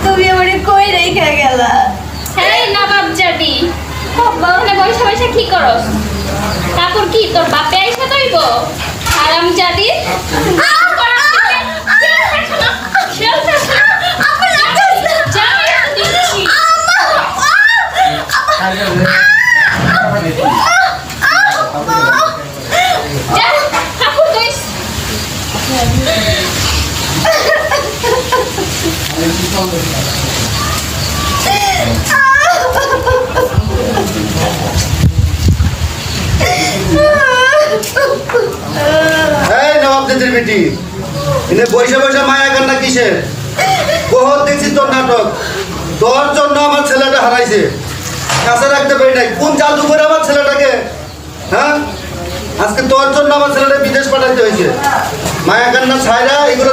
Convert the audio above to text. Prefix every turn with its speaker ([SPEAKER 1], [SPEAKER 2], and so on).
[SPEAKER 1] তুমি আমারে কই রেখে গেলা?
[SPEAKER 2] এই নবাব জাদি ওখানে বসে বসে কি করস? তারপর কি তোর বাপে আইসা দইব? আরাম জাদি
[SPEAKER 3] বেটি এনে বৈশা বৈশা মায়া কান্না কিসের? বহুত দেখছি তোর নাটক। তোর জন্য আমার ছেলেটা হারাইছে, কাছে রাখতে পারি নাই। কোন জাদু করে আমার ছেলেটাকে, হ্যাঁ, আজকে তোর জন্য আমার ছেলেটা বিদেশ পাঠাইতে হয়েছে। মায়া কান্না ছায়রা এগুলো